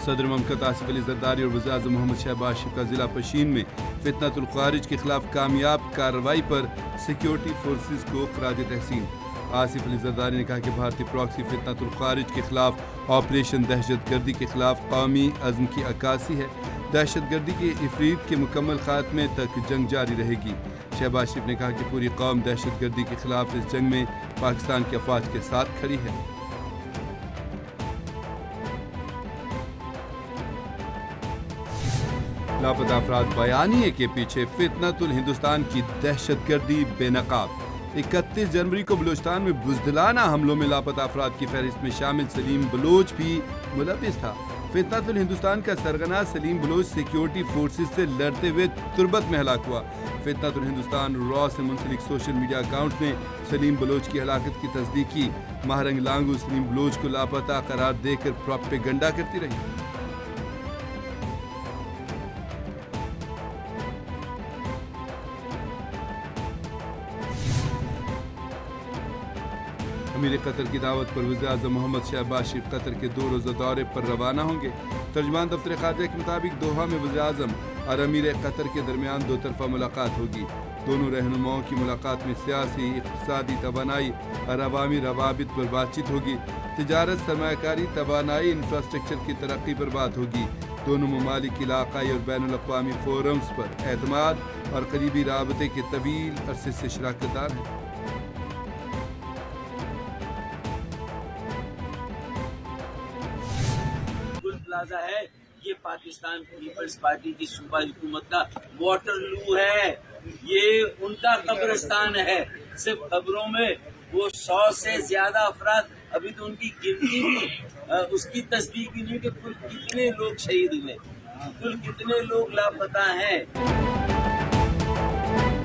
صدر مملکت آصف علی زرداری اور وزیر محمد شہباز شریف کا ضلع پشین میں فتنۃ الخوارج کے خلاف کامیاب کارروائی پر سیکیورٹی فورسز کو خراج تحسین۔ آصف علی زرداری نے کہا کہ بھارتی پراکسی فتنۃ الخوارج کے خلاف آپریشن دہشت گردی کے خلاف قومی عزم کی عکاسی ہے۔ دہشت گردی کے افریت کے مکمل خاتمے تک جنگ جاری رہے گی۔ شہباز شریف نے کہا کہ پوری قوم دہشت گردی کے خلاف اس جنگ میں پاکستان کی افواج کے ساتھ کھڑی ہے۔ لاپتہ افراد بیانیے کے پیچھے فتنۃ الہندوستان کی دہشت گردی بے نقاب۔ 31 جنوری کو بلوچستان میں بزدلانہ حملوں میں لاپتہ افراد کی فہرست میں شامل سلیم بلوچ بھی ملوث تھا۔ فتنۃ الہندوستان کا سرغنہ سلیم بلوچ سیکیورٹی فورسز سے لڑتے ہوئے تربت میں ہلاک ہوا۔ فتنۃ الہندوستان را سے منسلک سوشل میڈیا اکاؤنٹ نے سلیم بلوچ کی ہلاکت کی تصدیق کی۔ مہرنگ لانگو سلیم بلوچ کو لاپتہ قرار دے کر پروپیگنڈا کرتی رہی۔ امیر قطر کی دعوت پر وزیر اعظم محمد شہباز شریف قطر کے 2 روزہ دورے پر روانہ ہوں گے۔ ترجمان دفتر خارجہ کے مطابق دوحہ میں وزیر اعظم اور امیر قطر کے درمیان 2 طرفہ ملاقات ہوگی۔ دونوں رہنماؤں کی ملاقات میں سیاسی، اقتصادی توانائی اور عوامی روابط پر بات چیت ہوگی۔ تجارت، سرمایہ کاری، توانائی، انفراسٹرکچر کی ترقی پر بات ہوگی۔ دونوں ممالک علاقائی اور بین الاقوامی فورمز پر اعتماد اور قریبی رابطے کے طویل عرصے سے شراکت دار ہیں۔ پلازا ہے یہ پاکستان پیپلز پارٹی کی صوبہ حکومت کا واٹر لو ہے، یہ ان کا قبرستان ہے۔ صرف خبروں میں وہ 100 سے زیادہ افراد، ابھی تو ان کی گنتی بھی اس کی تصدیق بھی نہیں کہ کل کتنے لوگ شہید ہوئے، کل کتنے لوگ لاپتہ ہیں۔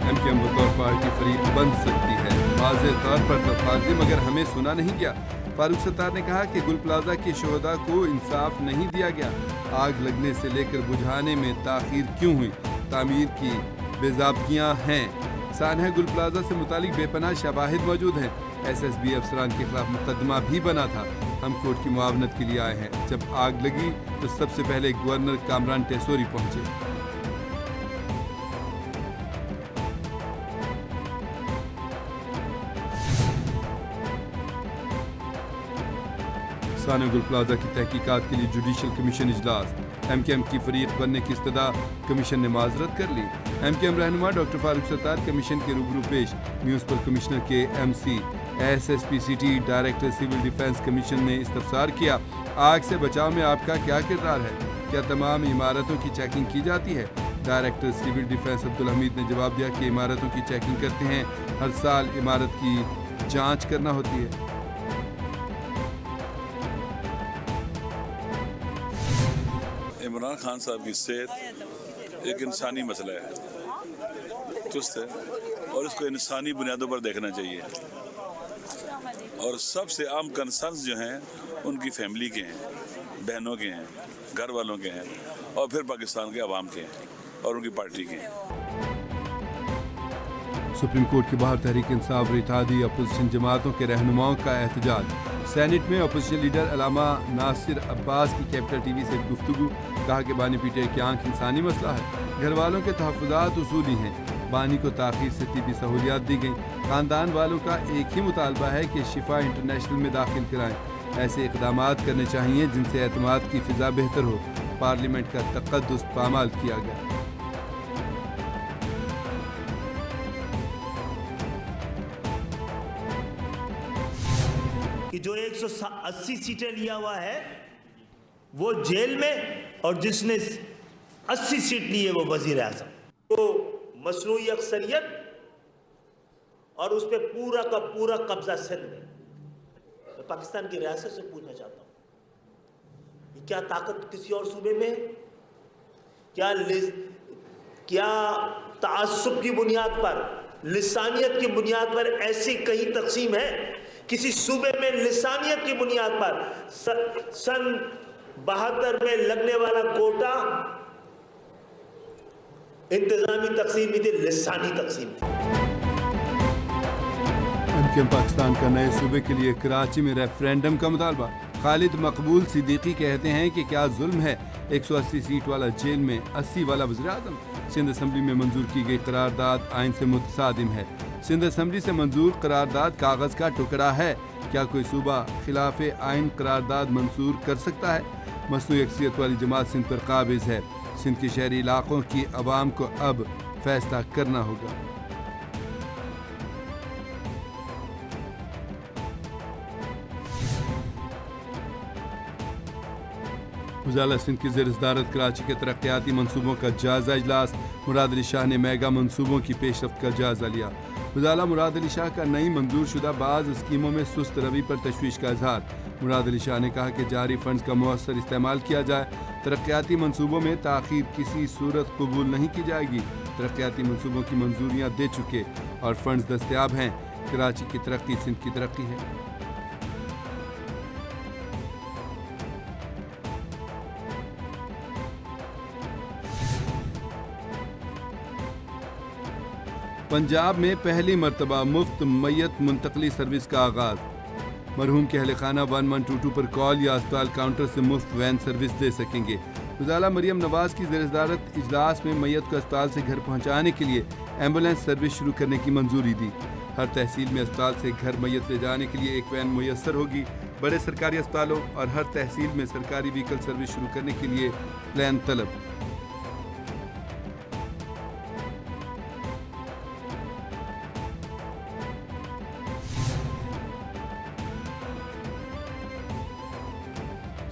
ایم کیو ایم بطور پارٹی فریق بن سکتی ہے، واضح طور پر تفاضلی، مگر ہمیں سنا نہیں گیا۔ فاروق ستار نے کہا کہ گل پلازا کے شہداء کو انصاف نہیں دیا گیا۔ آگ لگنے سے لے کر بجھانے میں تاخیر کیوں ہوئی؟ تعمیر کی بے ضابطگیاں ہیں۔ سانحہ گل پلازا سے متعلق بے پناہ شواہد موجود ہیں۔ ایس ایس بی افسران کے خلاف مقدمہ بھی بنا تھا۔ ہم کورٹ کی معاونت کے لیے آئے ہیں۔ جب آگ لگی تو سب سے پہلے گورنر کامران ٹیسوری پہنچے۔ سانحہ گل پلازا کی تحقیقات کے لیے جوڈیشل کمیشن اجلاس۔ ایم کیو ایم کی فریق بننے کی استدعا کمیشن نے معذرت کر لی۔ ایم کیو ایم رہنما ڈاکٹر فاروق ستار کمیشن کے روبرو پیش۔ Municipal commissioner K M C, S S P C T director civil defence commission نے استفسار کیا، آگ سے بچاؤ میں آپ کا کیا کردار ہے؟ کیا تمام عمارتوں کی چیکنگ کی جاتی ہے؟ ڈائریکٹر سول ڈیفنس عبدالحمید نے جواب دیا کہ عمارتوں کی چیکنگ کرتے ہیں، ہر سال عمارت کی جانچ کرنا ہوتی ہے۔ عمران خان صاحب کی صحت ایک انسانی مسئلہ ہے، درست ہے، اور اس کو انسانی بنیادوں پر دیکھنا چاہیے، اور سب سے عام کنسرنز جو ہیں ان کی فیملی کے ہیں، بہنوں کے ہیں، گھر والوں کے ہیں، اور پھر پاکستان کے عوام کے ہیں اور ان کی پارٹی کے ہیں۔ سپریم کورٹ کے باہر تحریک انصاف اور اتحادی اپوزیشن جماعتوں کے رہنماؤں کا احتجاج۔ سینٹ میں اپوزیشن لیڈر علامہ ناصر عباس کی کیپٹل ٹی وی سے گفتگو، کہا کہ بانی پی ٹی آئی کی آنکھ انسانی مسئلہ ہے، گھر والوں کے تحفظات اصولی ہیں، بانی کو تاخیر سے طبی سہولیات دی گئیں، خاندان والوں کا ایک ہی مطالبہ ہے کہ شفا انٹرنیشنل میں داخل کرائیں، ایسے اقدامات کرنے چاہیے جن سے اعتماد کی فضا بہتر ہو۔ پارلیمنٹ کا تقدس پامال کیا گیا۔ کہ جو 180 سیٹیں لیا ہوا ہے وہ جیل میں، اور جس نے 80 سیٹ لی ہے وہ وزیر اعظم، وہ مصنوعی اکثریت اور اس پہ پورا کا پورا قبضہ سندھ میں۔ میں پاکستان کی ریاست سے پوچھنا چاہتا ہوں، کیا طاقت کسی اور صوبے میں ہے؟ کیا تعصب کی بنیاد پر، لسانیت کی بنیاد پر ایسی کہیں تقسیم ہے؟ کسی صوبے میں لسانیت کی بنیاد پر سن 72 میں لگنے والا کوٹا انتظامی تقسیم نہیں تھی، لسانی تقسیم تھی۔ ایم کیو ایم پاکستان کا نئے صوبے کے لیے کراچی میں ریفرینڈم کا مطالبہ۔ خالد مقبول صدیقی کہتے ہیں کہ کیا ظلم ہے 180 سیٹ والا جیل میں 80 والا وزیراعظم۔ سندھ اسمبلی میں منظور کی گئی قرارداد آئین سے متصادم ہے۔ سندھ اسمبلی سے منظور قرارداد کاغذ کا ٹکڑا ہے، کیا کوئی صوبہ خلاف آئین قرارداد منظور کر سکتا ہے؟ مصنوعی اکثریت والی جماعت سندھ پر قابض ہے۔ سندھ کے شہری علاقوں کی عوام کو اب فیصلہ کرنا ہوگا۔ وزارت سندھ کی زیر صدارت کراچی کے ترقیاتی منصوبوں کا جائزہ اجلاس۔ مراد علی شاہ نے میگا منصوبوں کی پیش رفت کا جائزہ لیا۔ وزارت مراد علی شاہ کا نئی منظور شدہ بعض اسکیموں میں سست روی پر تشویش کا اظہار۔ مراد علی شاہ نے کہا کہ جاری فنڈز کا مؤثر استعمال کیا جائے۔ ترقیاتی منصوبوں میں تاخیر کسی صورت قبول نہیں کی جائے گی۔ ترقیاتی منصوبوں کی منظوریاں دے چکے اور فنڈز دستیاب ہیں۔ کراچی کی ترقی سندھ کی ترقی ہے۔ پنجاب میں پہلی مرتبہ مفت میت منتقلی سروس کا آغاز۔ مرحوم کے اہل خانہ 1122 پر کال یا اسپتال کاؤنٹر سے مفت وین سروس دے سکیں گے۔ وزارہ مریم نواز کی زیر صدارت اجلاس میں میت کو اسپتال سے گھر پہنچانے کے لیے ایمبولینس سروس شروع کرنے کی منظوری دی۔ ہر تحصیل میں اسپتال سے گھر میت لے جانے کے لیے ایک وین میسر ہوگی۔ بڑے سرکاری اسپتالوں اور ہر تحصیل میں سرکاری وہیکل سروس شروع کرنے کے لیے پلان طلب۔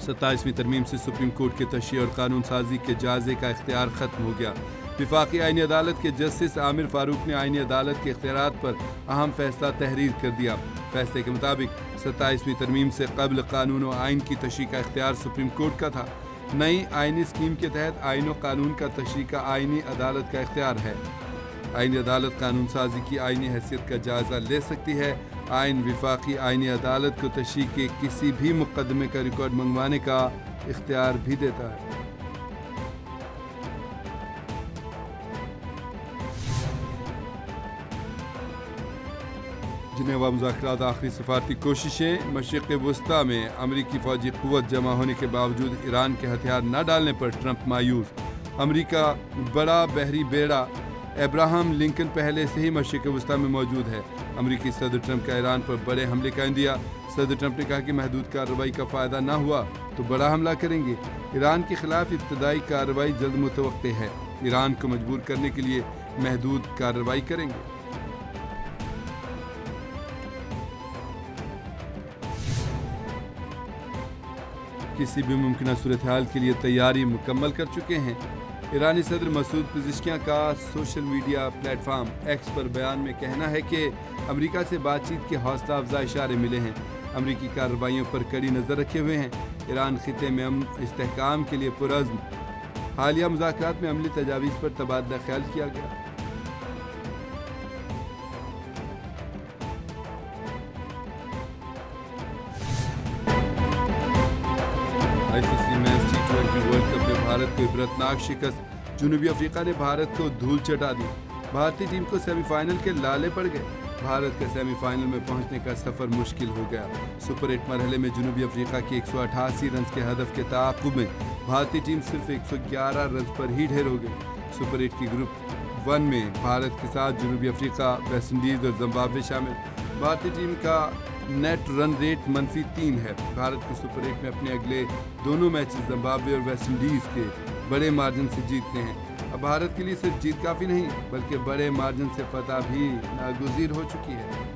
ستائیسویں ترمیم سے سپریم کورٹ کے تشریح اور قانون سازی کے جائزے کا اختیار ختم ہو گیا۔ وفاقی آئینی عدالت کے جسٹس عامر فاروق نے آئینی عدالت کے اختیارات پر اہم فیصلہ تحریر کر دیا۔ فیصلے کے مطابق 27ویں ترمیم سے قبل قانون و آئین کی تشریح کا اختیار سپریم کورٹ کا تھا۔ نئی آئینی اسکیم کے تحت آئین و قانون کا تشریح کا آئینی عدالت کا اختیار ہے۔ آئینی عدالت قانون سازی کی آئینی حیثیت کا جائزہ لے سکتی ہے۔ آئین وفاقی آئینی عدالت کو تشریح کے کسی بھی مقدمے کا ریکارڈ منگوانے کا اختیار بھی دیتا ہے۔ جنیوا مذاکرات آخری سفارتی کوششیں۔ مشرق وسطی میں امریکی فوجی قوت جمع ہونے کے باوجود ایران کے ہتھیار نہ ڈالنے پر ٹرمپ مایوس۔ امریکہ بڑا بحری بیڑا ابراہم لنکن پہلے سے ہی مشرق وسطی میں موجود ہے۔ امریکی صدر ٹرمپ کا ایران پر بڑے حملے کا عندیہ۔ صدر ٹرمپ نے کہا کہ محدود کارروائی کا فائدہ نہ ہوا تو بڑا حملہ کریں گے۔ ایران کے خلاف ابتدائی کارروائی جلد متوقع ہے۔ ایران کو مجبور کرنے کے لیے محدود کارروائی کریں گے۔ کسی بھی ممکنہ صورتحال کے لیے تیاری مکمل کر چکے ہیں۔ ایرانی صدر مسعود پزشکیان کا سوشل میڈیا پلیٹ فارم ایکس پر بیان میں کہنا ہے کہ امریکہ سے بات چیت کے حوصلہ افزا اشارے ملے ہیں۔ امریکی کارروائیوں پر کڑی نظر رکھے ہوئے ہیں۔ ایران خطے میں امن استحکام کے لیے پرعزم۔ حالیہ مذاکرات میں عملی تجاویز پر تبادلہ خیال کیا گیا۔ ICC means T20 world cup میں بھارت کو عبرتناک شکست۔ جنوبی افریقہ نے بھارت کو دھول چٹا دی۔ بھارتی ٹیم کو سیمی فائنل کے لالے پڑ گئے۔ بھارت کا سیمی فائنل میں پہنچنے کا سفر مشکل ہو گیا۔ سپر 8 مرحلے میں جنوبی افریقہ کی 188 رنز کے ہدف کے تعاقب میں بھارتی ٹیم صرف 111 رنز پر ہی ڈھیر ہو گئی۔ سپر 8 کی گروپ 1 میں بھارت کے ساتھ جنوبی افریقہ، ویسٹ انڈیز اور زمبابوے شامل۔ بھارتی ٹیم کا نیٹ رن ریٹ -3 ہے۔ بھارت کو سپر 8 میں اپنے اگلے دونوں میچز زمبابوے اور ویسٹ انڈیز کے بڑے مارجن سے جیتنے ہیں۔ اب بھارت کے لیے صرف جیت کافی نہیں بلکہ بڑے مارجن سے فتح بھی ناگزیر ہو چکی ہے۔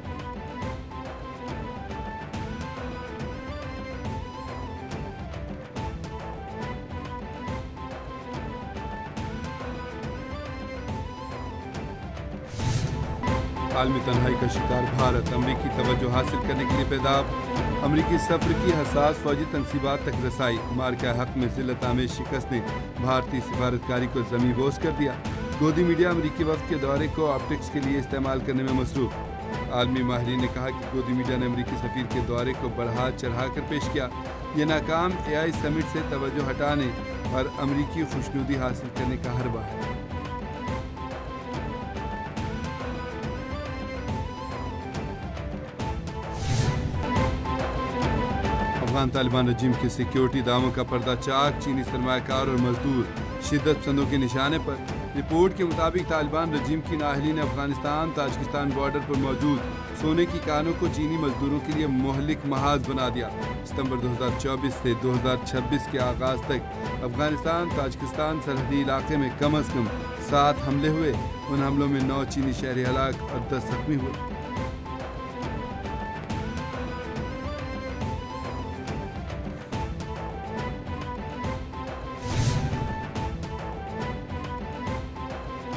عالمی تنہائی کا شکار بھارت، امریکی توجہ حاصل کرنے کے لیے پیداب۔ امریکی سفر کی حساس فوجی تنصیبات تک رسائی۔ مارکہ حق میں ذلت آمیز شکست نے بھارتی سفارتکاری کو زمیں بوس کر دیا۔ گودی میڈیا امریکی وفد کے دورے کو آپٹکس کے لیے استعمال کرنے میں مصروف۔ عالمی ماہرین نے کہا کہ گودی میڈیا نے امریکی سفیر کے دورے کو بڑھا چڑھا کر پیش کیا۔ یہ ناکام AI سمٹ سے توجہ ہٹانے اور امریکی خوشنودی حاصل کرنے کا حربہ ہے۔ افغان طالبان رجیم کے سیکیورٹی داموں کا پردہ چاک، چینی سرمایہ کار اور مزدور شدت پسندوں کے نشانے پر۔ رپورٹ کے مطابق طالبان رجیم کی نااہلی نے افغانستان تاجکستان بارڈر پر موجود سونے کی کانوں کو چینی مزدوروں کے لیے مہلک محاذ بنا دیا۔ ستمبر 2024 سے 2026 کے آغاز تک افغانستان تاجکستان سرحدی علاقے میں کم از کم 7 حملے ہوئے۔ ان حملوں میں 9 چینی شہری ہلاک اور 10 زخمی ہوئے۔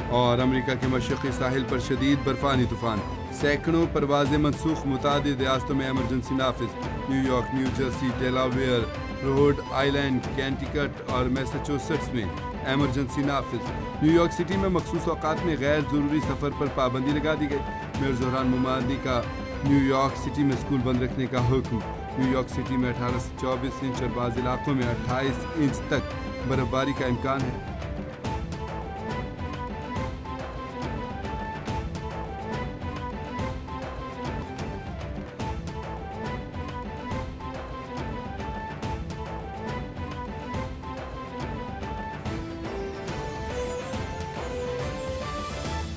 اور امریکہ کے مشرقی ساحل پر شدید برفانی طوفان، سینکڑوں پروازیں منسوخ، متعدد ریاستوں میں ایمرجنسی نافذ۔ New York, New Jersey, Delaware, Rhode Island, Connecticut اور میساچوسٹس میں ایمرجنسی نافذ۔ نیو یارک سٹی میں مخصوص اوقات میں غیر ضروری سفر پر پابندی لگا دی گئی۔ میئر زہران ممادی کا نیو یارک سٹی میں اسکول بند رکھنے کا حکم۔ نیو یارک سٹی میں 18 سے 24 انچ اور بعض علاقوں میں 28 انچ تک برف باری کا امکان ہے۔